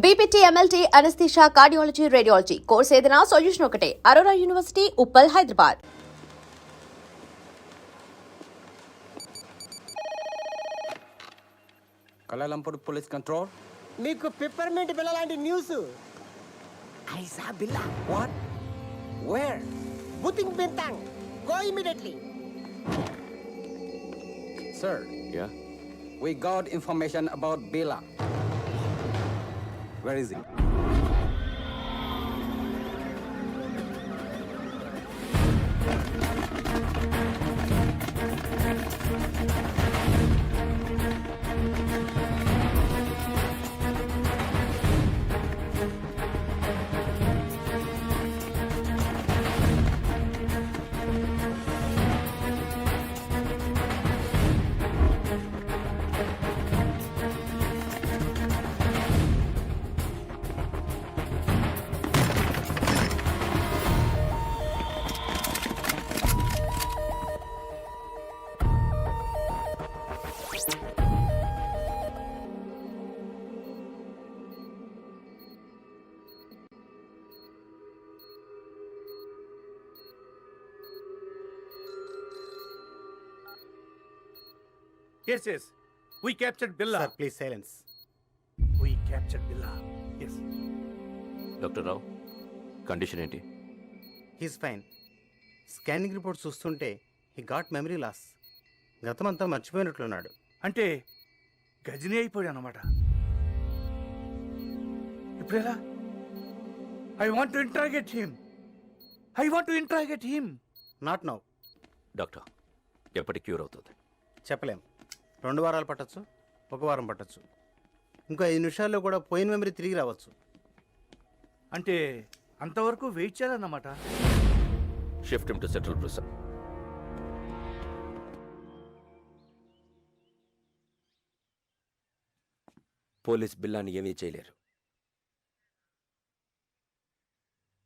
BPT, MLT, anaesthesia, cardiology, radiology course ఏదైనా solution ఒకటే. Aurora university, Uppal, Hyderabad. Kuala Lumpur police control. మీకు peppermint బిల్ల లాంటి news. I saw Billa. What? Where? బుతింగ్ Bintang. Go immediately. Sir, Yeah? we got information about Bella. Where is he? Yes. We captured Billa. Sir, please silence. We captured Billa. Yes. Doctor Rao, condition ఏంటి? He's fine. Scanning report చూస్తుంటే he got memory loss. గతమంతా మర్చిపోయినట్లున్నాడు. అంటే గజనీ అయిపోయాడు అన్నమాట. ఇప్పుడు ఎలా? I want to interrogate him. Not now. Doctor, ఎప్పటి క్యూర్ అవుతుంది? చెప్పలేం. 2 వారాలు పట్టచ్చు, 1 వారం పట్టచ్చు. ఇంకో 5 నిమిషాల్లో కూడా పోయిన మెమరీ తిరిగి రావచ్చు. అంటే అంతవరకు వెయిట్ చేయాలన్నమాట. Shift him to central prison. Police బిల్లాని ఏమీ చేయలేరు,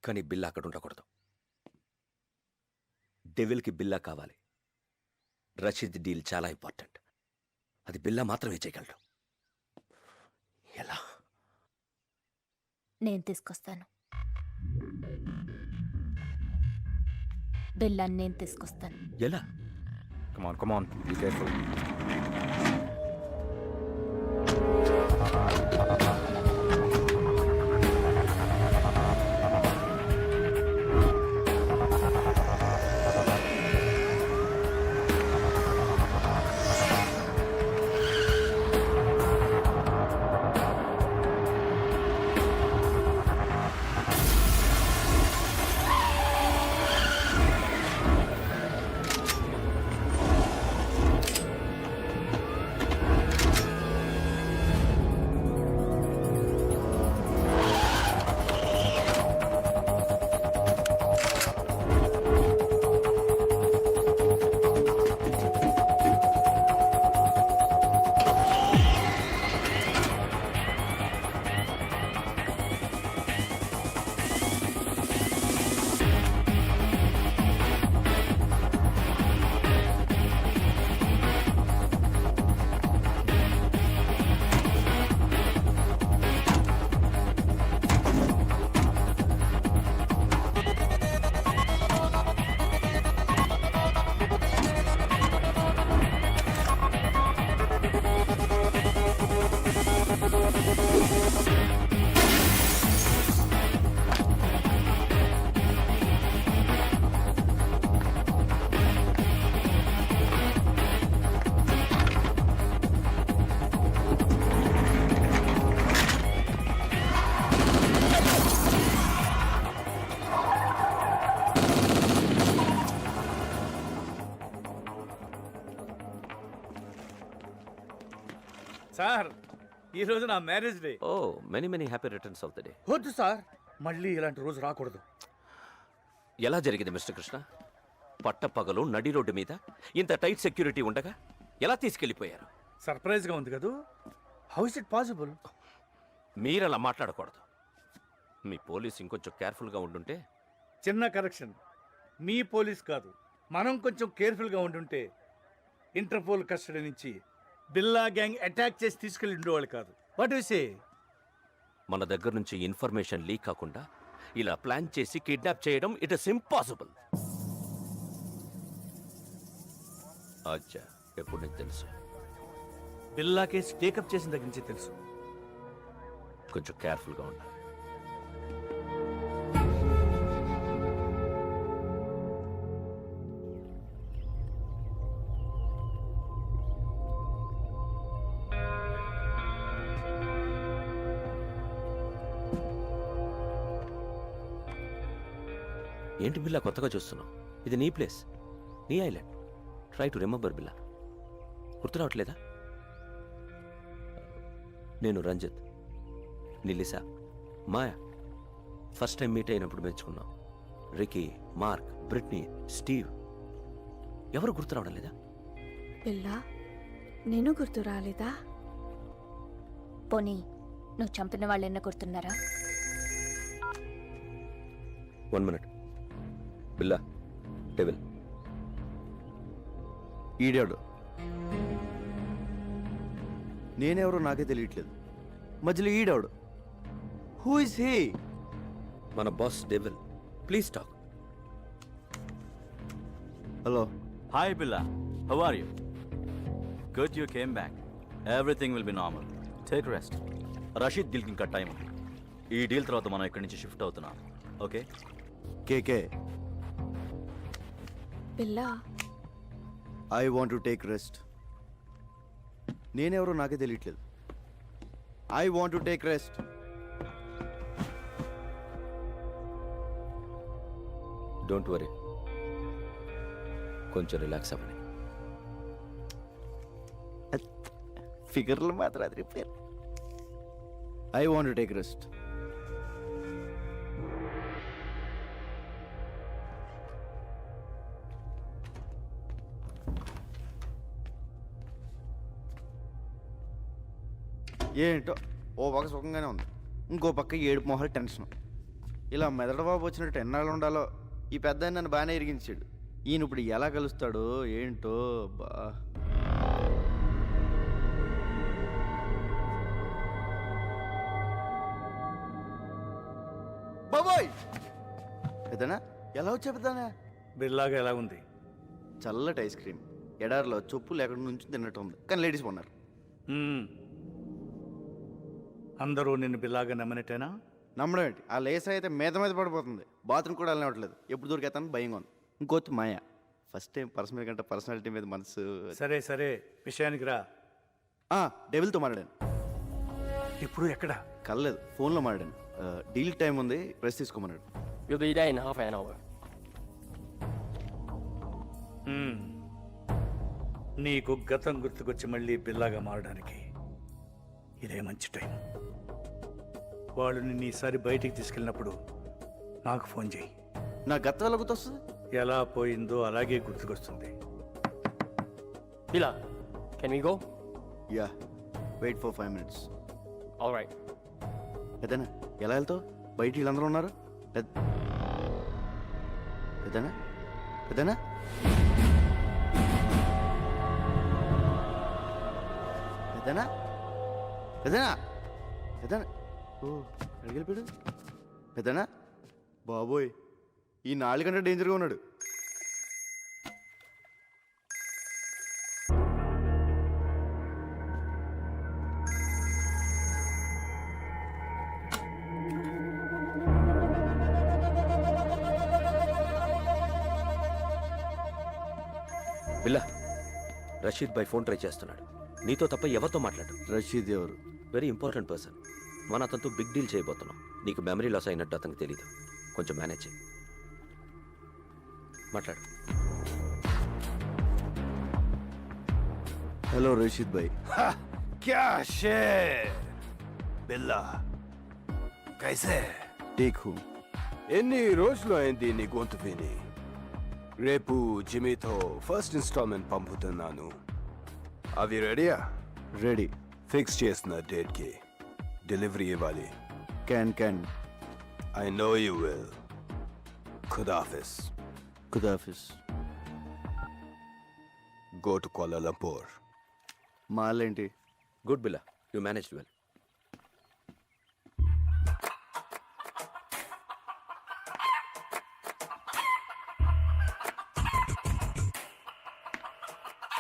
కానీ బిల్లా అక్కడ ఉండకూడదు. డెవిల్కి బిల్లా కావాలి. రషీద్ డీల్ చాలా ఇంపార్టెంట్. అది బిల్లా మాత్రమే చేయగలడు. ఎలా? నేను తీసుకొస్తాను. బిల్లాన్ని నేను తీసుకొస్తాను. ఎలా? Come on. Be careful. Sir, ఈ రోజు నా marriage day. Oh, many happy returns of the day. వద్దు సార్, మళ్ళీ ఇలాంటి రోజు రాకూడదు. ఎలా జరిగింది మిస్టర్ కృష్ణ? పట్టపగలు నడి రోడ్డు మీద ఇంత టైట్ సెక్యూరిటీ ఉండగా ఎలా తీసుకెళ్లిపోయారు? సర్ప్రైజ్ గా ఉంది కదూ. How is it possible? మీరలా మాట్లాడకూడదు. మీ పోలీస్ ఇంకొంచెం కేర్ఫుల్గా ఉండుంటే. చిన్న కరెక్షన్. మీ పోలీస్ కాదు, మనం కొంచెం కేర్ఫుల్గా ఉండుంటే ఇంటర్పోల్ కస్టడీ నుంచి బిల్లా గ్యాంగ్ అటాక్ చేసి తీసుకెళ్ళి ఉండేవాళ్ళు కాదు. What you say? మన దగ్గర నుంచి ఇన్ఫర్మేషన్ లీక్ కాకుండా ఇలా ప్లాన్ చేసి కిడ్నాప్ చేయడం ఇట్ ఇస్ ఇంపాసిబుల్. అచ్చా, ఎప్పుడు నీకు తెలుసు? బిల్లా కేసు టేకప్ చేసిన దగ్గర నుంచి తెలుసు. కొంచెం కేర్ఫుల్గా ఉండాలి. ఏంటి బిల్లా కొత్తగా చూస్తున్నావు? ఇది నీ ప్లేస్, నీ ఐలాండ్. ట్రై టు రిమెంబర్ బిల్లా. గుర్తు రావట్లేదా? నేను రంజిత్, నిలిసా, మాయా ఫస్ట్ టైం మీట్ అయినప్పుడు మెచ్చుకున్నాం. రికీ, మార్క్, బ్రిట్నీ, స్టీవ్, ఎవరు గుర్తు రావడం లేదా? పిల్ల నేను గుర్తు రాలేదా? పోనీ నువ్వు చంపిన వాళ్ళు ఎన్న గుర్తున్నారా? 1 minute. బిల్లా, డెవిల్. ఈడాడు. నేనెవరో నాకే తెలియట్లేదు. మధ్యలో ఈడాడు. Who is he? మన boss devil. Please talk. Hello. Hi Billa, how are you? Good you came back. Everything will be normal. Take rest. Rasheed డీల్కి ఇంకా టైం ఉంది. ఈ డీల్ తర్వాత మనం ఇక్కడి నుంచి షిఫ్ట్ అవుతున్నాం. ఓకే? కేకే, పిల్ల I want to take rest. నేనెవరో నాకే తెలియట్లేదు. I want to take rest. Don't worry, కొంచెం రిలాక్స్ అవ్వండి. ఫిగర్లు మాత్రం అది repair. I want to take rest. ఏంటో ఓ పక్క సుఖంగానే ఉంది, ఇంకో పక్క ఏడుపు మొహాలు టెన్షన్. ఇలా మెదడు బాబు వచ్చినట్టు ఎన్నాళ్ళు ఉండాలో. ఈ పెద్ద నన్ను బాగానే ఇరిగించాడు. ఈయన ఇప్పుడు ఎలా కలుస్తాడో ఏంటో. బా బాబోయ్, పెద్దనా ఎలా వచ్చా పెద్దనా? బిల్లాగా ఎలా ఉంది? చల్లటి ఐస్ క్రీమ్ ఎడారిలో చొప్పులు ఎక్కడ నుంచి తిన్నట్టు ఉంది, కానీ లేడీస్ ఉన్నారు. మ్మ్. అందరూ నిన్ను బిల్లాగా నమ్మినట్టేనా? నమ్మడం ఏంటి, ఆ లేస్ అయితే మీద మీద పడిపోతుంది. బాత్రూమ్ కూడా వెళ్ళనివ్వట్లేదు. ఎప్పుడు దొరికేస్తాను భయంగా ఉంది. ఇంకోటి మాయ, ఫస్ట్ టైం పర్సన్ మీద కంటే పర్సనాలిటీ మీద మనసు. సరే సరే, విషయానికి రా. డెవిల్తో మాట్లాడాను. ఇప్పుడు ఎక్కడ? కలలేదు, ఫోన్లో మాట్లాడాను. డీల్ టైం ఉంది, ప్రెస్ తీసుకోమన్నాడు. You'll be there in half an hour. మ్మ్. నీకు గతం గుర్తుకొచ్చి మళ్ళీ బిల్లాగా మారడానికి ఇదే మంచి టైం. వాళ్ళు నిన్ను ఈసారి బయటికి తీసుకెళ్ళినప్పుడు నాకు ఫోన్ చేయి. నా గతం ఎలా గుర్తొస్తుంది? ఎలా పోయిందో అలాగే గుర్తుకొస్తుంది. Billa, can we go? Yeah, wait for 5 minutes. All right. పెద్దనా ఎలా వెళ్తావు? బయట వీళ్ళందరూ ఉన్నారు. పెద్దనా పెద్దనా పెద్దనా పెద్దనా పెద్దనా ఓ అడిగిపోయాడు. పెద్దనా బాబోయ్, ఈ 4 గంటల డేంజర్గా ఉన్నాడు. బిల్లా, రషీద్ బై ఫోన్ ట్రై చేస్తున్నాడు. నీతో తప్ప ఎవరితో మాట్లాడు? రషీద్ ఎవరు? Very important person. మన అతనితో బిగ్ డీల్ చేయబోతున్నాం. నీకు మెమరీ లాస్ అయినట్టు అతనికి తెలీదు. కొంచెం మేనేజ్ చేయి. మాట్లాడు. హలో రషీద్ భాయ్. क्या शेर బిల్లా, కైసే? Take who. ఎన్ని రోజులు అయింది నీ గొంతు విని? రేపు జిమీతో ఫస్ట్ ఇన్స్టాల్మెంట్ పంపుతున్నాను. అవి రెడీయా? రెడీ. ఫిక్స్ చేసిన డేట్కి డెలివరీ ఇవ్వాలి. Can. I know you will. ఖుదాఫిస్. ఖుదాఫిస్. Go to Kuala Lumpur. మాలేంటి? Good Billa, you manage well.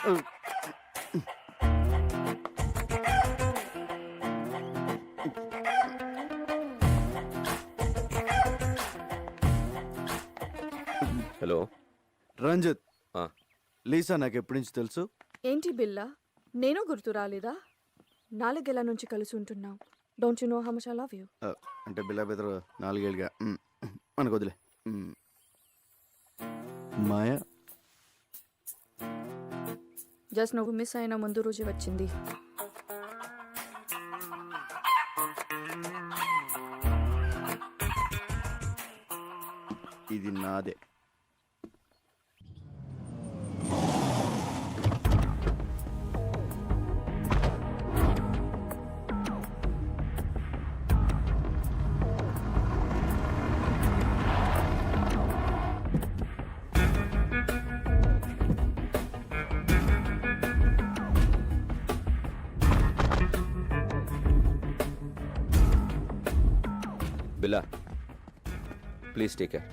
Hello Ranjith ఆ. లీసా నాకు ఎప్పటి నుంచి తెలుసు? ఏంటి బిల్లా నేను గుర్తు రాలేదా? 4 ఏళ్ల నుంచి కలిసి ఉంటున్నాం. Don't you know how much I love you? అంటే బిల్లా బెదరు 4 ఏళ్ళుగా మనకు వదిలే. మాయా జస్ట్ నువ్వు మిస్ అయిన ముందు రోజు వచ్చింది. ఇది నాదే. బిల్లా ప్లీజ్ టేక్ కేర్.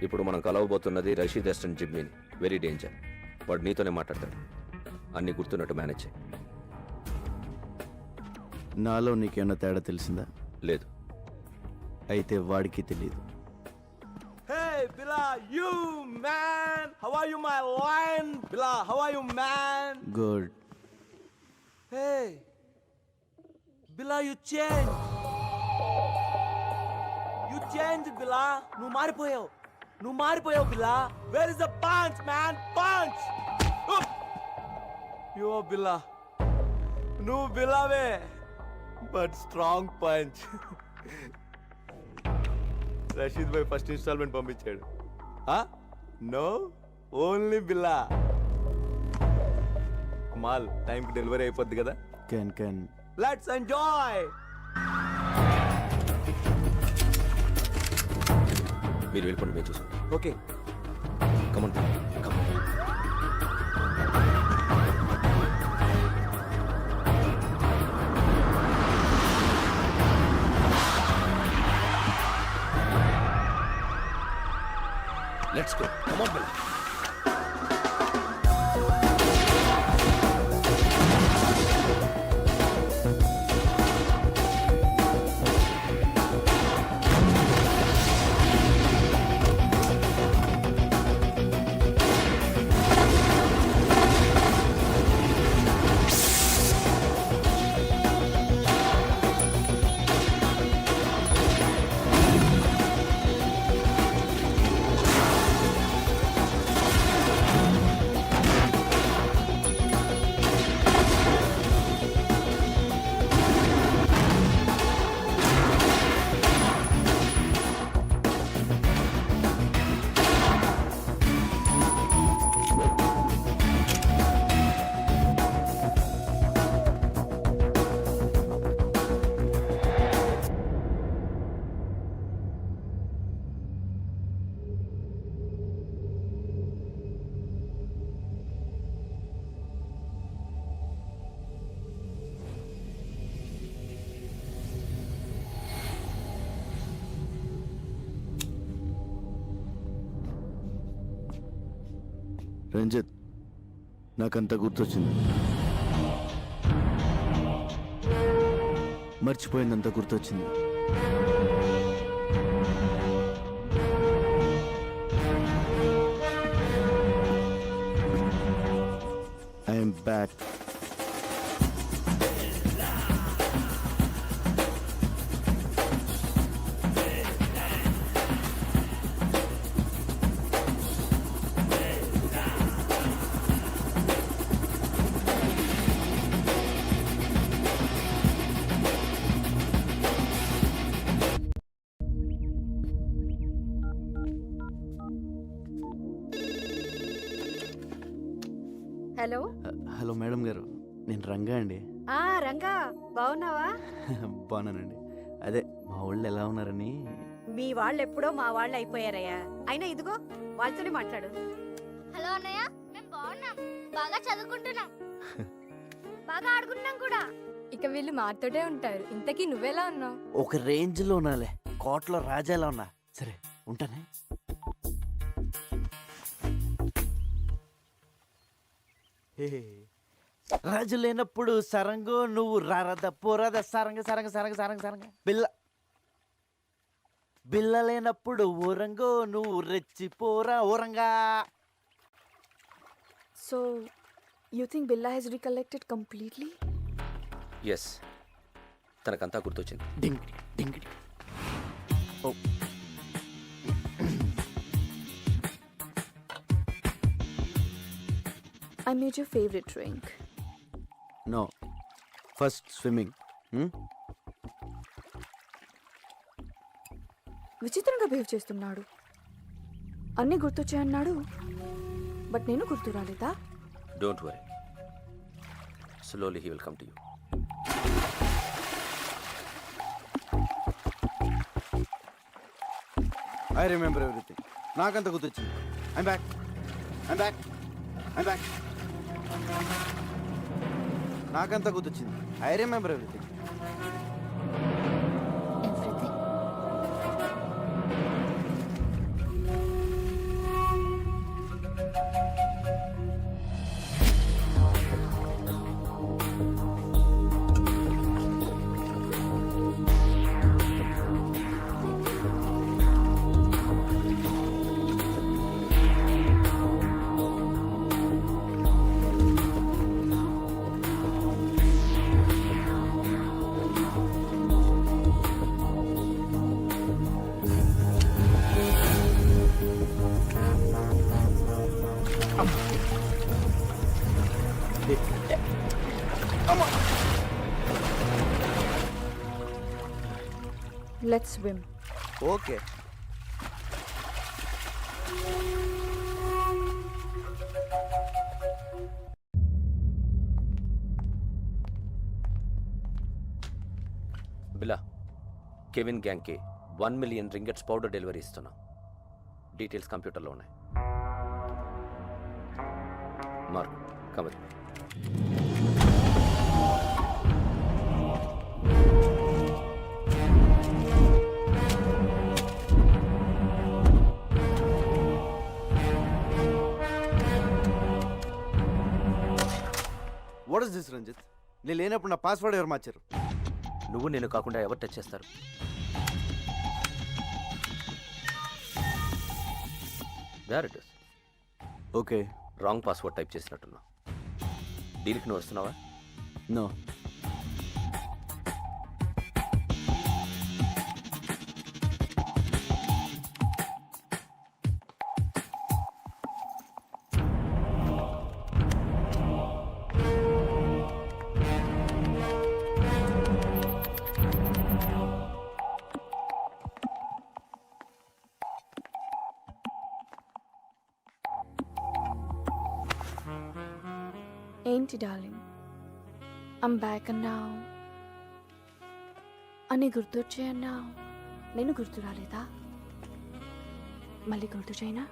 ఇప్పుడు మనం కలవబోతున్నది రషీద్ అసిస్టెంట్ జిమ్మీని. Very danger. వాడు నీతోనే మాట్లాడతాడు. అన్నీ గుర్తున్నట్టు మేనేజ్ చేయి. నాలో నీకేమన్నా తేడా తెలిసిందా? లేదు. అయితే వాడికి తెలియదు. Hey, Bila, you man! How are you, my lion? Bila, how are you, man? Good. Hey, Bila, you changed. You changed, Bila. నువ్వు మారిపోయావు, Bila. Where is the punch, man? Punch! You are Bila. నువ్వు Bilaవే, but strong punch. Rashid bhai first installment పంపించాడు. No, only Billa. మాల్ టైంకి delivery అయిపోద్ది కదా. Can let's enjoy. మీరు వెళ్ళిపోండి, మేము చూసుకుంటాం. Okay. Come on come on. Let's go. Come on, Bill. Ranjith, నాకంతా గుర్తొచ్చింది. మర్చిపోయిందంతా గుర్తొచ్చింది. I'm back. Hello. Hello madam గారు, నేను రంగా అండి. రంగా, బాగున్నావా? బాగున్నానండి. అదే మా వాళ్ళు ఎలా ఉన్నారని. మీ వాళ్ళు ఎప్పుడో మా వాళ్ళు అయిపోయారయ్యా. అయినా ఇదిగో వాళ్ళతోనే మాట్లాడు. హలో అన్నయ్య, మేము బాగున్నాం, బాగా చదువుకుంటున్నాం, బాగా ఆడుకుంటున్నాం కూడా. ఇక వీళ్ళు మాతోటే ఉంటారు. ఇంతకీ నువ్వెలా ఉన్నావు? ఒక రేంజ్లో ఉన్నాలే, కోటలో రాజాలా ఉన్నా. సరే ఉంటానే. రాజు లేనప్పుడు సరంగు నువ్వు రారద పోరాద సరంగ సరంగ సరంగ సరంగ సరంగ బిల్ల లేనప్పుడు ఊరంగో నువ్వు రెచ్చిపోరా ఊరంగా. So you think Billa he's recollected completely? Yes, తనకంతా గుర్తొచ్చింది. డింగిడి డింగిడి. Oh I made your favorite drink. No, first swimming. విచిత్రంగా బిహేవ్ చేస్తున్నాడు. అన్నీ గుర్తొచ్చాయన్నాడు, బట్ నేను గుర్తు రాలేదా? Don't worry, slowly he will come to you. I remember everything. నాకంత గుర్తొచ్చింది. I'm back. నాకంతా గుర్తొచ్చింది. I remember everything. Everything. Let's swim. Okay. Billa, Kevin గ్యాంగ్కి 1 మిలియన్ రింగెట్స్ పౌడర్ డెలివరీ ఇస్తున్నాం. డీటెయిల్స్ కంప్యూటర్లో ఉన్నాయి. మార్క్, కమర్. What is this Ranjith? నేను లేనప్పుడు నా పాస్వర్డ్ ఎవరు మార్చారు? నువ్వు నేను కాకుండా ఎవరు టచ్ చేస్తారు? There it is. Okay. Wrong password type చేసినట్టున్నా. డీల్కి నువ్వు వస్తున్నావా? నో. ఏంటి డార్లింగ్, ఐమ్ బ్యాక్ అన్నావు, అని గుర్తొచ్చాయన్నావు. నేను గుర్తు రాలేదా? మళ్ళీ గుర్తు చేయనా?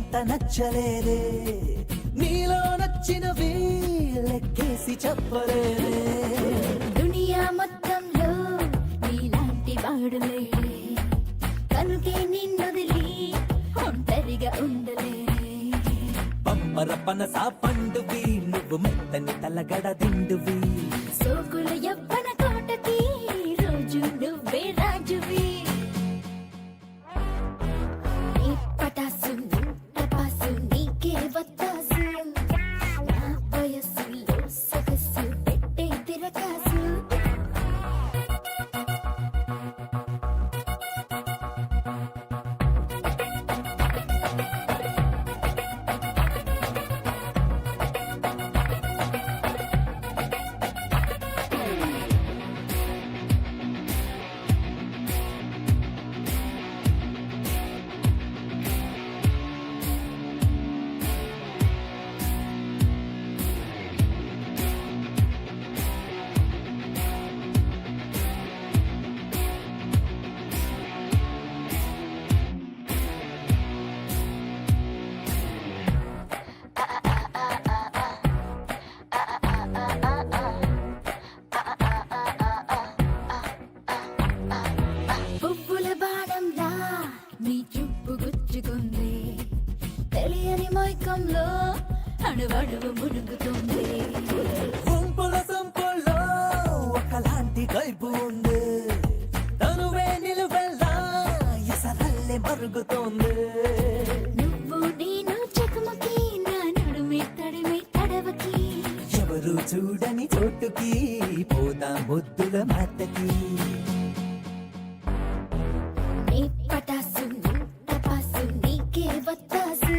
ఎంత నచ్చలేదే, నీలో నచ్చినవి లెక్కేసి చెప్పలేదే. దునియా మొత్తంలో నీలాంటి వాడులే, కనుకే నిన్నొదిలి ఒంటరిగా ఉండలే. పంపర పనస పండువి, నువ్వు మెత్తని తలగడ దిండువి. సోకుల యవ్వన కోటకి రోజు నువ్వే రాజువి. నీ పటాసు టపాసు నీకే వత్తాసు, నా వయస్సులో సొగసు పెట్టే తిరకాసు. పువ్వుల బాణంలా నీ చూపు గుచ్చుకుంది, తెలియని మైకంలో అణువణువు మునుగుతుంది. గుంపుల సంపుల్లో ఒకలాంటి కైపు ఉంది, తనువే నిలువెల్లా ఎసరల్లే మరుగుతోంది. నువ్వు నేను చెకుమకి, నా నడుమే తడిమే తడవకి. ఎవరు చూడని చోటుకి పోతా ముద్దుల మాటకి. నీ పటాసు టపాసు నీకే వత్తాసు,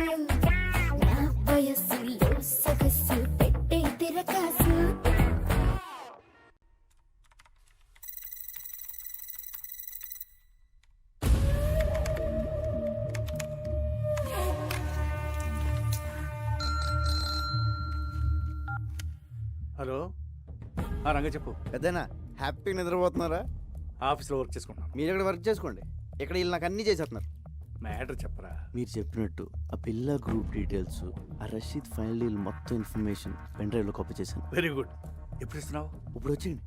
నా వయస్సులో సొగసు పెట్టే తిరకాసు. హలో, రంగ చెప్పు. పెద్దనా హ్యాపీగా నిద్రపోతున్నారా? ఆఫీస్లో వర్క్ చేసుకుంటున్నాను. మీరు ఇక్కడ వర్క్ చేసుకోండి, ఇక్కడ వీళ్ళు నాకు అన్నీ చేసేస్తున్నారు. మ్యాటర్ చెప్పరా. మీరు చెప్పినట్టు ఆ పిల్ల గ్రూప్ డీటెయిల్స్, ఆ రషీద్ ఫైనల్ డీల్ మొత్తం ఇన్ఫర్మేషన్ పెన్ డ్రైవ్లో కాపీ చేశాను. Very good. ఎప్పుడు ఇస్తున్నావు? ఇప్పుడు వచ్చేయండి,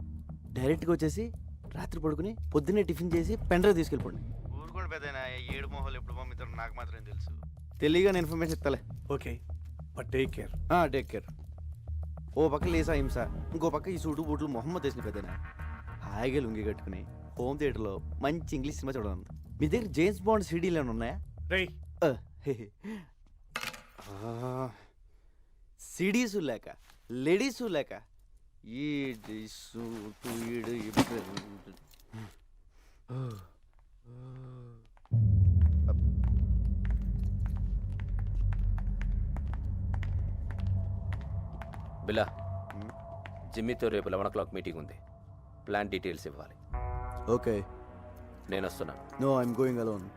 డైరెక్ట్గా వచ్చేసి రాత్రి పడుకుని పొద్దున్నే టిఫిన్ చేసి పెన్ డ్రైవ్ తీసుకెళ్ళిపోండి. ఊరుకోండి పెద్దనా, 7 మొహాలు ఎప్పుడు పంపిస్తారో నాకు మాత్రం తెలుసు. తెలియగానే ఇన్ఫర్మేషన్ ఇస్తాలే. Okay, but take care. Take care. ఓ పక్క లేసా హింస, ఇంకో పక్క ఈ సూటు బూట్లు మొహమ్మద్ వేసిన పెద్దనా హాయిగా లుంగి కట్టుకుని హోమ్ థియేటర్లో మంచి ఇంగ్లీష్ సినిమా చూడాలి. మీ దగ్గర జేమ్స్ బాండ్ సీడీలు ఏమైనా ఉన్నాయా? సిడీసు లేక లేడీసు లేక ఈ సూటు ఈడు బిలా, జిమ్మీతో రేపు 11 o'clock మీటింగ్ ఉంది. ప్లాన్ డీటెయిల్స్ ఇవ్వాలి. ఓకే, నేను వస్తున్నాను. No I'm going alone.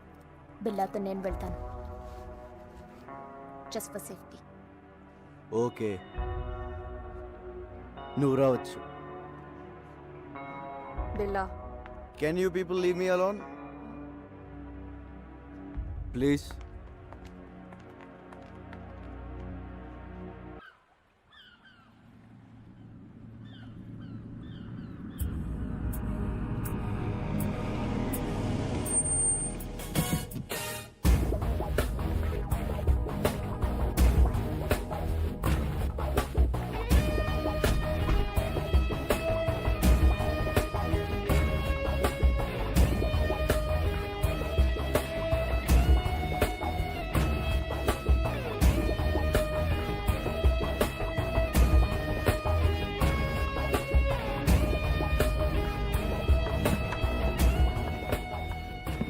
బిల్లాతో నేను వెళ్తాను, జస్ట్ ఫర్ సేఫ్టీ. ఓకే, నువ్వు రావచ్చు. Billa, can you people leave me alone please?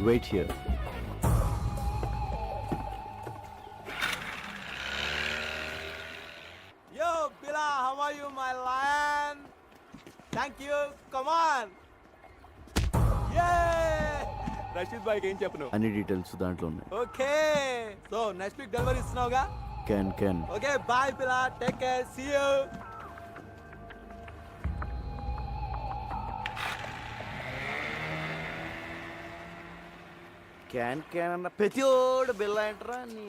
Wait here. Yo, Bila, how are you, my lion? Thank you. Come on. Yeah. Rashid భాయ్కి ఏం చెప్పను? అన్ని డీటెయిల్స్ దాంట్లో ఉన్నాయి. Okay, so next week delivery ఇస్తున్నావుగా? Can. Okay, bye Billa, take care, see you. క్యాన్ క్యాన్ అన్న ప్రతిోడు బిల్ల అంటారా నీ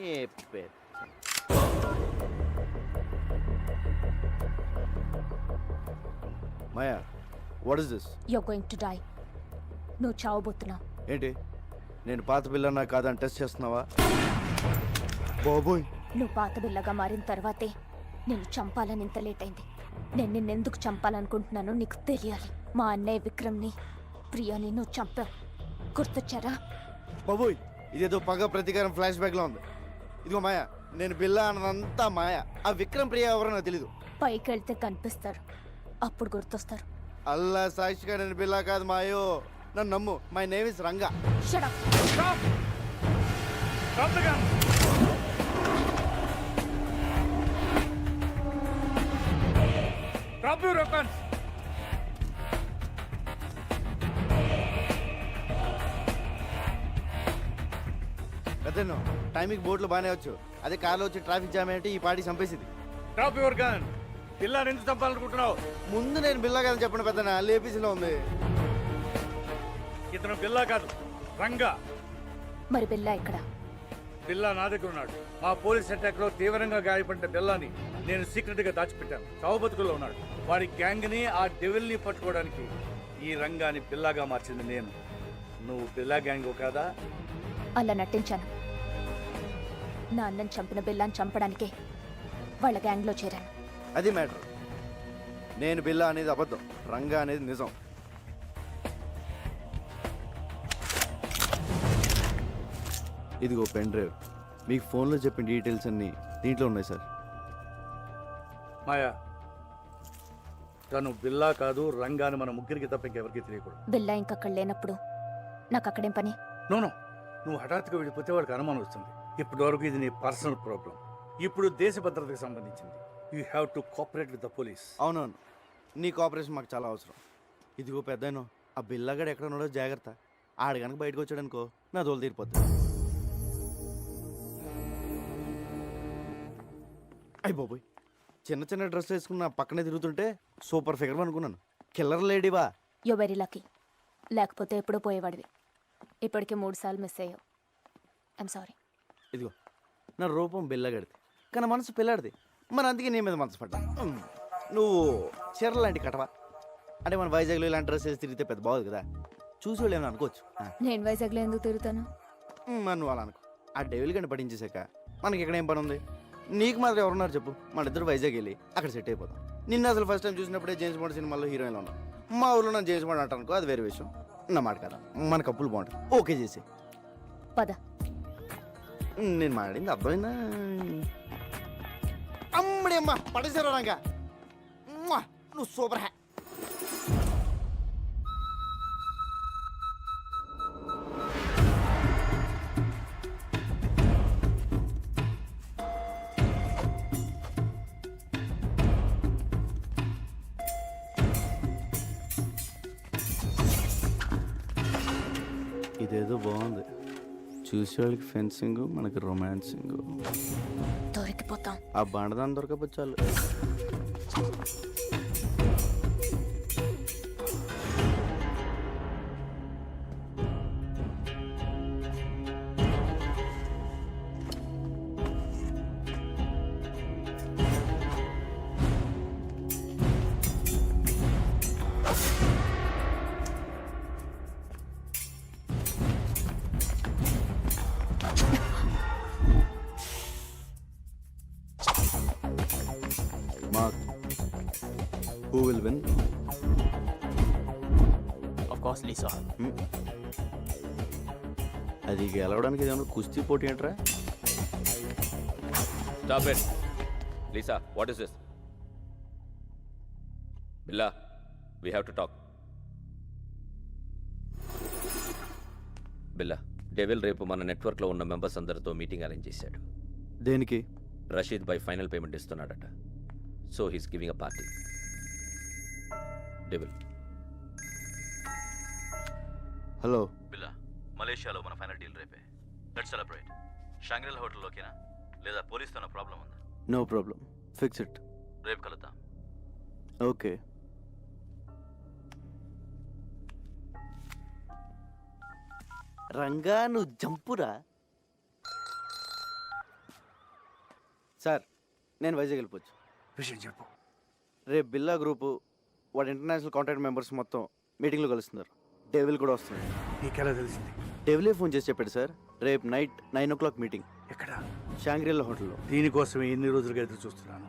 మాయా what is this? You are going to die. నువ్వు చావబోతున్నావు. ఏంటి నేను పాత బిల్లన్నా కాదని టెస్ట్ చేస్తున్నావా? బాబోయ్, నువ్వు పాత బిల్లగా మారిన తర్వాతే నేను చంపాలని ఇంత లేట్ అయింది. నేను నిన్నెందుకు చంపాలనుకుంటున్నానో నీకు తెలియాలి. మా అన్నయ్య విక్రమ్ని, ప్రియాని నువ్వు చంపావు. గుర్తొచ్చారా? బాబోయ్, ఇదేదో పగ ప్రతీకారం ఫ్లాష్ బ్యాక్ లో ఉంది. ఇదిగో మాయా, నేను బిల్లా అన్నదంతా మాయా. ఆ విక్రమ్ ప్రియ ఎవరో నాకు తెలీదు. పైకి వెళ్తే కనిపిస్తారు, అప్పుడు గుర్తొస్తారు. అల్లా సాక్షిగా నేను బిల్లా కాదు మాయో, నన్ను నమ్ము. My name is Ranga. Shut up. Stop! Drop the gun! Drop your weapons! పెద్దను టైంకి బోట్లు బాగానే వచ్చు, అదే కార్లో వచ్చి ట్రాఫిక్ జామ్ ఏంటి ఈ పార్టీ చంపేసింది. Drop your gun! పిల్లని ఎందుకు చంపాలనుకుంటున్నావు? ముందు నేను బిల్లా కాదని చెప్పండి పెద్దనా, లేపీసీలో ఉంది. ఇతను బిల్లా కాదు, రంగా. మరి బిల్లా ఇక్కడ? బిల్లా నా దగ్గర ఉన్నాడు. మా పోలీస్ అటాక్ లో తీవ్రంగా గాయపడిన బిల్లాని నేను సీక్రెట్ గా దాచిపెట్టాను. చావుబతుకుల్లో ఉన్నాడు. వాడి గ్యాంగ్ ని, ఆ డెవిల్ ని పట్టుకోవడానికి ఈ రంగాని బిల్లాగా మార్చింది నేను. నువ్వు బిల్లా గ్యాంగ్ కాదా? అలా నటించాను. నా అన్నని చంపిన బిల్లాని చంపడానికే వాళ్ళ గ్యాంగ్లో చేరాను. అది మ్యాటర్. నేను బిల్లా అనేది అబద్ధం, రంగా అనేది నిజం. ఇదిగో పెన్ డ్రైవ్, మీకు ఫోన్లో చెప్పిన డీటెయిల్స్ అన్నీ దీంట్లో ఉన్నాయి సార్. మాయా, తను బిల్లా కాదు, రంగాని మన ముగ్గురికి తప్ప ఇంకెవరికి తెలియకూడదు. బిల్లా ఇంకక్కడ లేనప్పుడు నాకు అక్కడేం పని? నోనో, నువ్వు హఠాత్తుగా వెళ్ళిపోతే వాడికి అనుమానం వస్తుంది. ఇప్పటి వరకు ఇది నీ పర్సనల్ ప్రాబ్లం. ఇప్పుడు దేశ భద్రతకు సంబంధించింది. You have to cooperate with the police. అవునవును, నీ కోఆపరేషన్ మాకు చాలా అవసరం. ఇదిగో పెద్దను, ఆ బిల్లాగాడు ఎక్కడ ఉన్నాడో జాగ్రత్త. ఆడు కనుక బయటకు వచ్చాడనుకో నా దోలు తీరిపోద్ది. అయ్యి బాబోయ్, చిన్న చిన్న డ్రెస్ వేసుకున్న పక్కనే తిరుగుతుంటే సూపర్ ఫిగర్ అనుకున్నాను. కిల్లర్ లేడీవా? You very lucky. లేకపోతే ఎప్పుడో పోయేవాడివి. ఇప్పటికే 3 సార్లు మిస్ అయ్యావు. I'm sorry. ఇదిగో నా రూపం బిల్లగడిది, కానీ మనసు పిల్లాడిది. మరి అందుకే నీ మీద మనసు పడ్డా. నువ్వు చీరలు లాంటి కట్టవా? అంటే మన వైజాగ్లో ఇలాంటి డ్రెస్ వేసి తిరిగితే పెద్ద బాగోదు కదా, చూసి వాళ్ళు ఏమైనా అనుకోవచ్చు. నేను వైజాగ్లో ఎందుకు తిరుగుతాను? మరి నువ్వు అలా అనుకో. ఆ డెవిల్ గంట పడించేసాక మనకి ఇక్కడ ఏం పని ఉంది? నీకు మాత్రం ఎవరున్నారు చెప్పు? మన ఇద్దరు వైజాగ్ వెళ్ళి అక్కడ సెట్ అయిపోతాం. నిన్న అసలు ఫస్ట్ టైం చూసినప్పుడే జేమ్స్ బాండ్ సినిమాలో హీరోయిన్లో ఉన్నాం. మా ఊళ్ళో నన్ను జేమ్స్ బాండ్ అంటానుకో, అది వేరే విషయం. నా మాట కదా, మన కప్పులు బాగుంటుంది. ఓకే చేసి పద. నేను మాట్లాడింది అర్థమైందా? అమ్మడి అమ్మ పడేసారు రంగా, నువ్వు సూపర్ హ్యా. ఇదేదో బాగుంది. చూసే వాళ్ళకి ఫెన్సింగ్, మనకి రొమాన్సింగ్. దొరికిపోతాం. ఆ బండదాన్ని దొరకపోతే చాలు. Mark, who will win? Of course, Lisa. అది గెలవడానికి ఏదైనా కుస్తీ పోటీ అంటారా? Stop it. Lisa, what is this? Billa, we have to talk. Billa, devil రేపు మన నెట్వర్క్లో ఉన్న మెంబర్స్ అందరితో మీటింగ్ అరేంజ్ చేశాడు. దేనికి? రషీద్ బై ఫైనల్ పేమెంట్ ఇస్తున్నాడట. So he's giving a party. Devil. Hello Billa, మలేషియాలో మన ఫైనల్ డీల్ రేపే. Let's celebrate. షాంగ్రిల్ హోటల్ ఓకేనా? లేదా పోలీస్తో ప్రాబ్లం ఉందా? No problem, fix it. రేపు కలుద్దాం. ఓకే. రంగా నువ్వు జంపురా. సార్ నేను వైజాగ్ వెళ్ళిపోవచ్చు. విషయం చెప్పు. రేపు బిల్లా గ్రూపు వాడు ఇంటర్నేషనల్ కాంటాక్ట్ మెంబర్స్ మొత్తం మీటింగ్లో కలుస్తున్నారు. డెవిల్ కూడా వస్తున్నాడు. నీకెలా తెలిసింది? డెవిలే ఫోన్ చేసి చెప్పాడు సార్, రేపు నైట్ 9 o'clock మీటింగ్ ఎక్కడ? షాంగ్రీలా హోటల్లో. దీనికోసమే ఎన్ని రోజులుగా ఎదురు చూస్తున్నాను.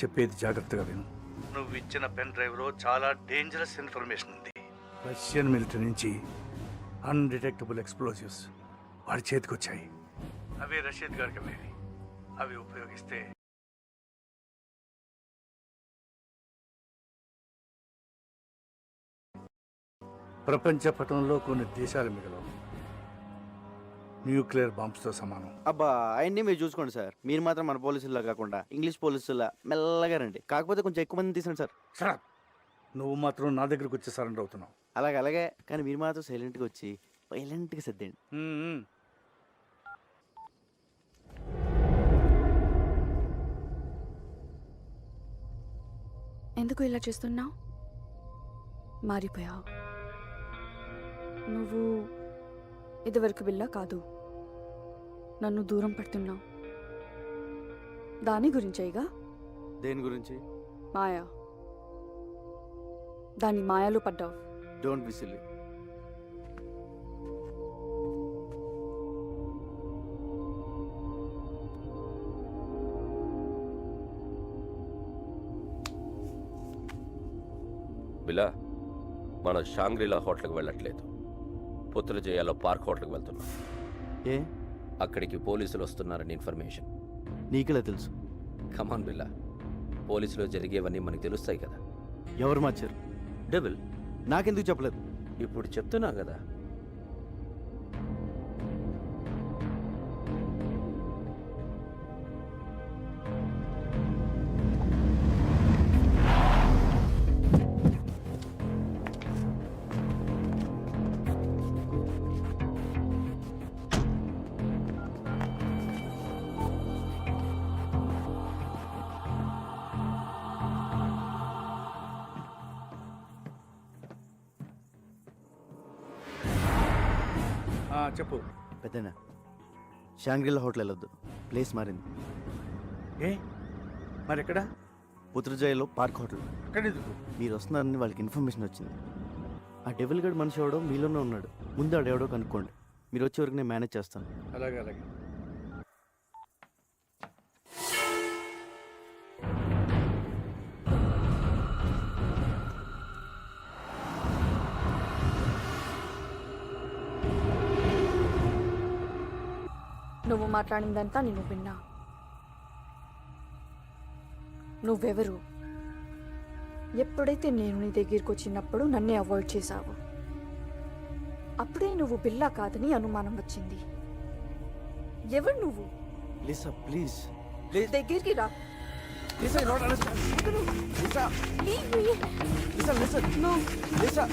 చెప్పేది జాగ్రత్తగా విను. నువ్వు ఇచ్చిన పెన్ డ్రైవ్లో చాలా డేంజరస్ ఇన్ఫర్మేషన్ ఉంది. రష్యన్ మిలిటరీ నుంచి అన్డిటెక్టబుల్ ఎక్స్ప్లోజివ్స్ వాడి చేతికి వచ్చాయి. అవే రషీద్ గారికి అమ్మేవి. అవి ఉపయోగిస్తే ప్రపంచ పటంలో కొన్ని దేశాలు మిగలవు. న్యూక్లియర్ బాంబ్స్తో సమానం. అబ్బా అవన్నీ మీరు చూసుకోండి సార్. మీరు మాత్రం మన పోలీసుల్లా కాకుండా ఇంగ్లీష్ పోలీసుల్లా మెల్లగా రండి. కాకపోతే కొంచెం ఎక్కువ మంది తీసండి సార్. సరే, నువ్వు మాత్రం నా దగ్గరకు వచ్చి సరెండర్ అవుతున్నావు. అలాగే కానీ మీరు మాత్రం సైలెంట్గా వచ్చి వైలెంట్గా సర్దేయండి. ఎందుకు ఇలా చేస్తున్నావు? మారిపోయావు. నువ్వు ఇదివరకు బిల్లా కాదు. నన్ను దూరం పెడుతున్నావు. దాని గురించేగా? దేని గురించి? మాయా. దాని మాయలో పడ్డావు. Don't be silly. బిలా, మనం షాంగ్రీలా హోటల్కి వెళ్ళట్లేదు. పుత్రజయాలో పార్క్ హోటల్కి వెళ్తున్నాం. ఏ? అక్కడికి పోలీసులు వస్తున్నారని ఇన్ఫర్మేషన్. నీకెలా తెలుసు? కమాన్ బిల్లా, పోలీసులో జరిగేవన్నీ మనకు తెలుస్తాయి కదా. ఎవరు మార్చారు? డెవిల్. నాకెందుకు చెప్పలేదు? ఇప్పుడు చెప్తున్నా కదా. చెప్పు. పెద్దనా, షాంగ్రీలా హోటల్ వెళ్ళొద్దు. ప్లేస్ మారింది. ఏ మరి ఎక్కడ? పుత్రజయలో పార్క్ హోటల్. అక్కడ ఎందుకు? మీరు వస్తున్నారని వాళ్ళకి ఇన్ఫర్మేషన్ వచ్చింది. ఆ డెవిల్ గడ్ మనిషి ఎవడో మీలోనే ఉన్నాడు. ముందు ఆడెవడో కనుక్కోండి. మీరు వచ్చే వరకు నేను మేనేజ్ చేస్తాను. అలాగే అలాగే. నువ్వు మాట్లాడిందంతా నేను విన్నా. నువ్వెవరు? ఎప్పుడైతే నేను నీ దగ్గరికి వచ్చినప్పుడు నన్నే అవాయిడ్ చేశావు, అప్పుడే నువ్వు బిల్లా కాదని అనుమానం వచ్చింది. ఎవరు నువ్వు? Lisa please. దగ్గరికి రా. Lisa, you don't understand. Lisa, Leave me. Lisa, listen. No. Lisa.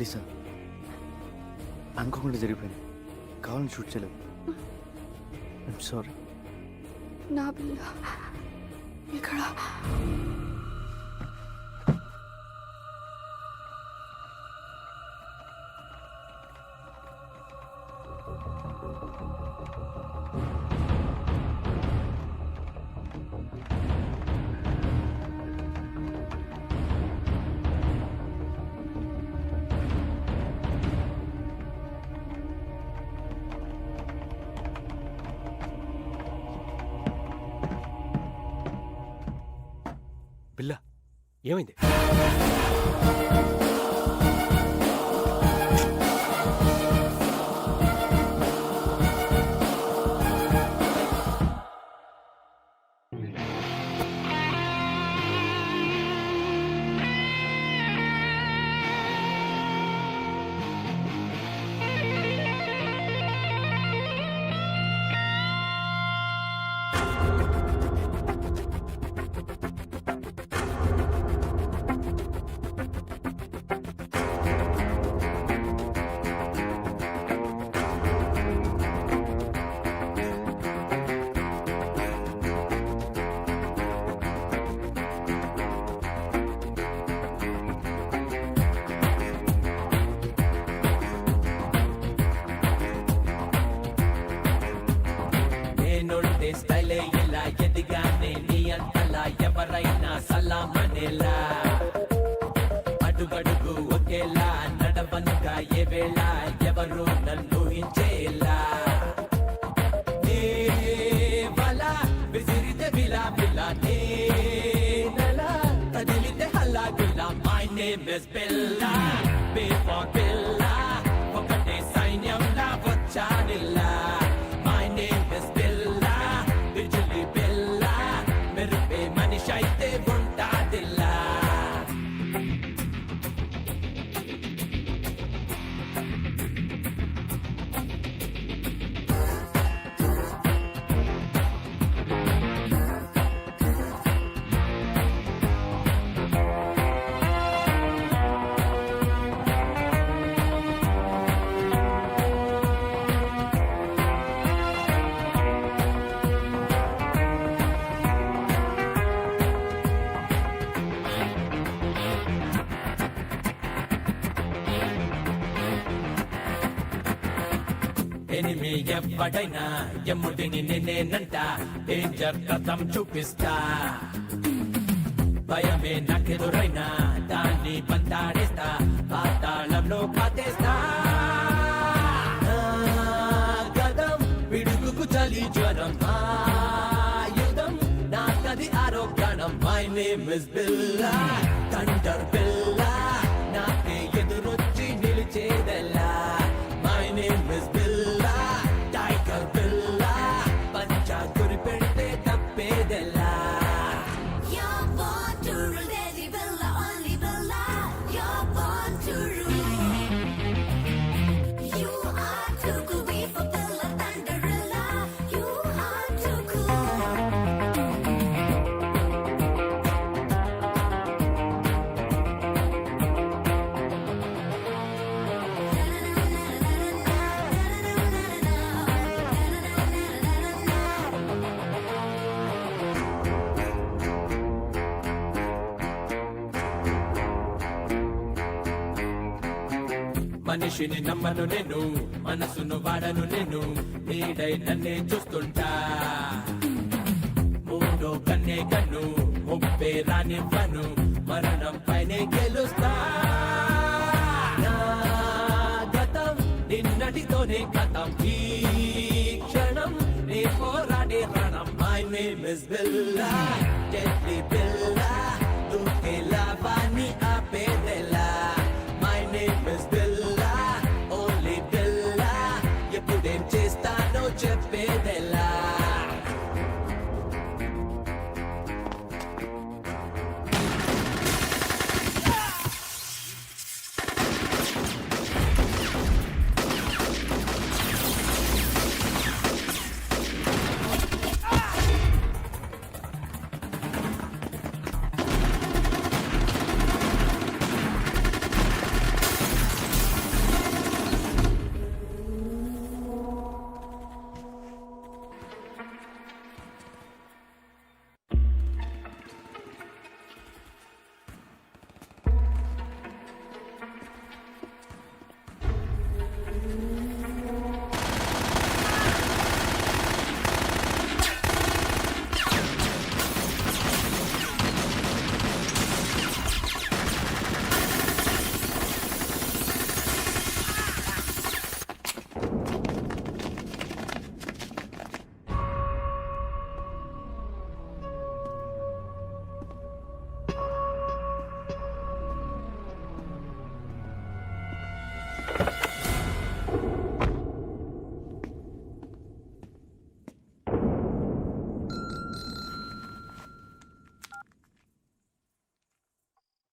Lisa, అనుకోకుండా జరిగిపోయింది. కావాలని షూట్ చేయలేదు. I'm sorry. నా బిల్లా ఇక్కడ. బిల్లా, ఏమైంది? ఒకేలా నడవనుగా ఏ వేళ ఎవరు నన్ను హించేలా నే వల విసిరితే విలా విలా నే నల కదిలితే హల్లా Gulla my name is Billa before బిల్లా ఒకటే సైన్యంలా వచ్చానిల్లా మై నేమ్ ఇస్ బిల్లా బిజులి బిల్లా మెరుపే మనిషి అయితే ఉంటాదిల్లా ఎనిమి ఎవ్వడైనా ఎమ్ముడిని నేనేనంట డేంజర్ కథం చూపిస్తా భయమే నాకెదురైనా దాన్ని పంతాడేస్తా పాతాళంలో పాతేస్తా గదం పిడుగుకు చలి జ్వరం ఆయుధం నాకది ఆరోగ్యానం my name is Billa thunder బిల్లా నాకే ఎదురొచ్చి నిలిచేదెల్లా my name is Billa tiger బిల్లా పంచా గురి పెడితే తప్పేదెల్లా మనిషిని నమ్మను నేను మనసును వాడను నేను నీడై నన్నే చూస్తుంటా మూడో కన్నే కన్ను ముప్పే రానివ్వను మరణం పైనే గెలుస్తా నా గతం నిన్నటితోనే కథం ఈ క్షణం నే పోరాడే రణం my name is Billa deadly బిల్లా దూకే లాభాన్ని ఆపేదెలా my name is Billa only బిల్లా ఎప్పుడేం చేస్తానో చెప్పేదెలా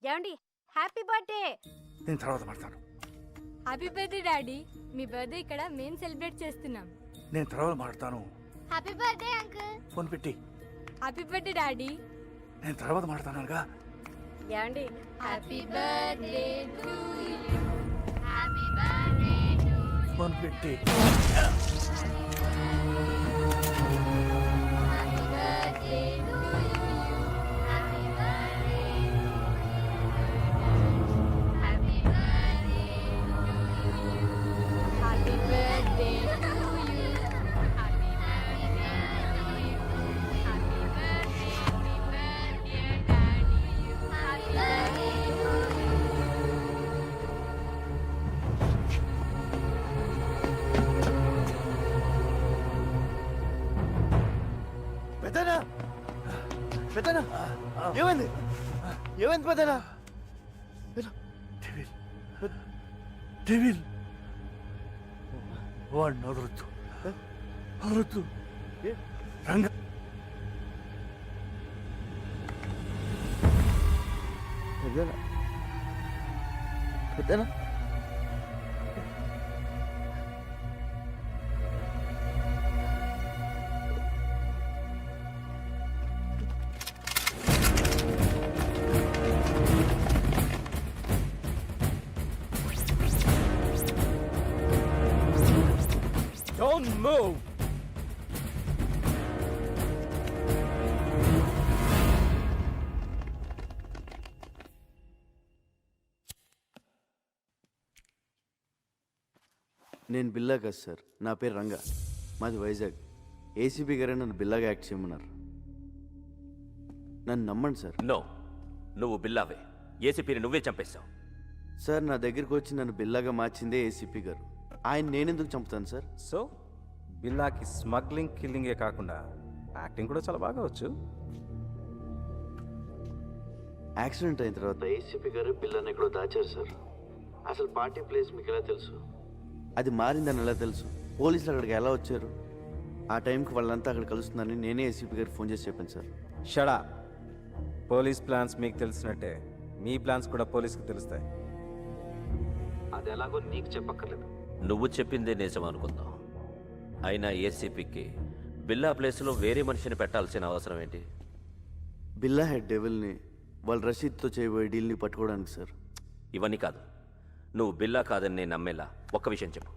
ఏమండి హ్యాపీ బర్త్డే. నేను తర్వాత మాట్లాడతాను. Happy birthday daddy. మీ బర్త్డే ఇక్కడ మేము సెలబ్రేట్ చేస్తున్నాం. నేను తర్వాత మాట్లాడతాను. Happy birthday uncle. ఫోన్ పెట్టి. Happy birthday daddy. నేను తర్వాత మాట్లాడతానుగా. ఏమండి happy birthday to you. Happy birthday to you. Phone పెట్టి. పెద్దనా ఏమైంది ఏమైంది పెద్దనా డెవిల్ వాడిని వదలొద్దు వదలొద్దు రంగ పెద్దనా పెద్దనా Don't move! నేను బిల్లా కాదు సార్, నా పేరు రంగా, మాది వైజాగ్. ఏసీపీ గారే నన్ను బిల్లాగా యాక్ట్ చేయమన్నారు. నన్ను నమ్మండి సార్. నో, నువ్వు బిల్లావే. ఏసీపీని నువ్వే చంపేశావు. సార్ నా దగ్గరికి వచ్చి నన్ను బిల్లాగా మార్చిందే ఏసీపీ గారు. ఆయన నేనెందుకు చంపుతాను సార్? సో బిల్లాకి స్మగ్లింగ్ కిల్లింగే కాకుండా యాక్టింగ్ కూడా చాలా బాగా వచ్చు. యాక్సిడెంట్ అయిన తర్వాత ఏసీపీ గారు బిల్లాని ఎక్కడో దాచారు సార్. అసలు పార్టీ ప్లేస్ మీకు ఎలా తెలుసు? అది మారిందని ఎలా తెలుసు? పోలీసులు అక్కడికి ఎలా వచ్చారు? ఆ టైంకి వాళ్ళంతా అక్కడ కలుస్తుందని నేనే ఏసీపీ గారికి ఫోన్ చేసి చెప్పాను సార్. షడా, పోలీస్ ప్లాన్స్ మీకు తెలిసినట్టే మీ ప్లాన్స్ కూడా పోలీస్కి తెలుస్తాయి. అది ఎలాగో నీకు చెప్పక్కర్లేదు. నువ్వు చెప్పిందే నిజం అనుకుందాం. అయినా ఏసీపీకి బిల్లా ప్లేస్లో వేరే మనిషిని పెట్టాల్సిన అవసరం ఏంటి? బిల్లా హెడ్ డెవిల్ని వాళ్ళు రషీద్తో చేయబోయే డీల్ని పట్టుకోవడానికి సార్. ఇవన్నీ కాదు, నువ్వు బిల్లా కాదని నేను నమ్మేలా ఒక్క విషయం చెప్పు.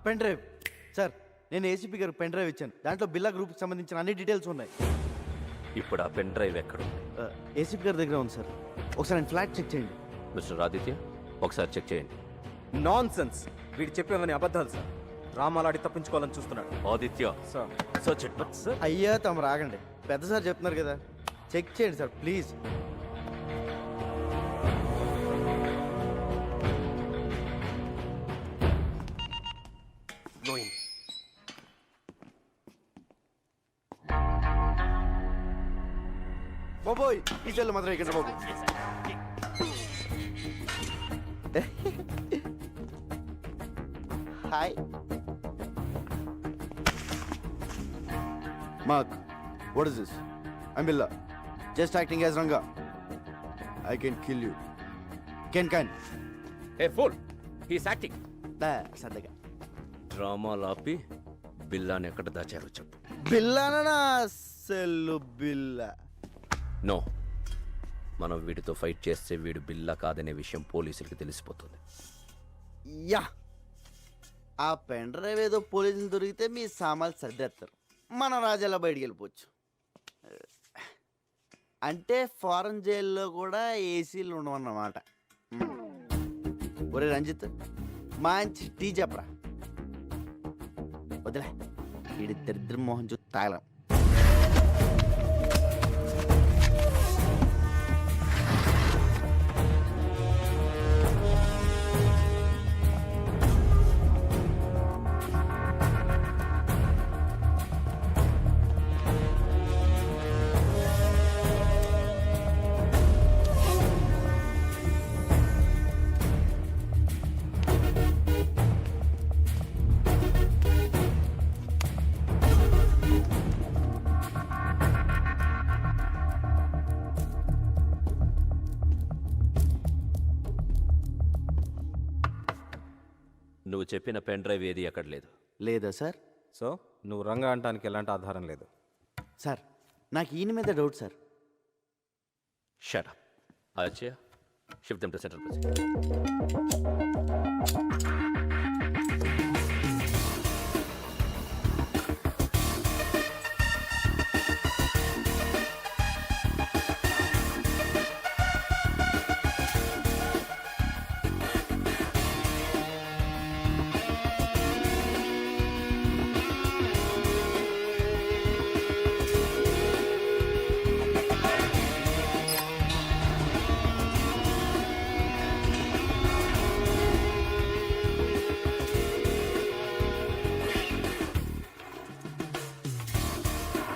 పెన్ డ్రైవ్ సార్, నేను ఏసీపీ గారికి పెన్ డ్రైవ్ ఇచ్చాను. దాంట్లో బిల్లా గ్రూప్కి సంబంధించిన అన్ని డీటెయిల్స్ ఉన్నాయి. ఇప్పుడు ఆ పెన్ డ్రైవ్ ఎక్కడుంది? ఏసీపీ గారి దగ్గర ఉంది సార్. ఒకసారి నేను ఫ్లాట్ చెక్ చేయండి. మిస్టర్ ఆదిత్య, ఒకసారి చెక్ చేయండి. నాన్ సెన్స్, వీడు చెప్పేవని అబద్ధాలు సార్. డ్రామాలాడి తప్పించుకోవాలని చూస్తున్నాడు. Aditya sir, search it. Sir అయ్యా తమ రాగండి, పెద్ద సార్ చెప్తున్నారు కదా, చెక్ చేయండి సార్ ప్లీజ్. బాబోయ్, ఈ చెల్లు మాత్రం ఇక్కడ బాబు. Hi Mark, what is this? I'm Billa, just acting as Ranga. I can kill you. Can a fool, he's acting. సరదాగా డ్రామాలు ఆపి బిల్లాని ఎక్కడ దాచారో చెప్పు. బిల్లానా? సెల్లు బిల్లా. నో, మనం వీడితో ఫైట్ చేస్తే వీడు బిల్లా కాదనే విషయం పోలీసులకి తెలిసిపోతుంది. యా, ఆ పెన్ డ్రైవ్ ఏదో పోలీసులు దొరికితే మీ సామాన్లు సర్దేస్తారు, మన రాజాలా బయటికి వెళ్ళిపోవచ్చు. అంటే ఫారెన్ జైల్లో కూడా ఏసీలు ఉండవన్నమాట. ఒరే రంజిత్, మంచి టీ చెప్పరా. వదిలే, వీడి దరిద్ర మోహన్ చూసి తాగలం. నువ్వు చెప్పిన పెన్ డ్రైవ్ ఏది ఎక్కడ లేదు. లేదా సార్? సో నువ్వు రంగా అంటానికి ఎలాంటి ఆధారం లేదు సార్. నాకు ఈయన మీద doubt sir. Shut up. Aditya, shift them to central press.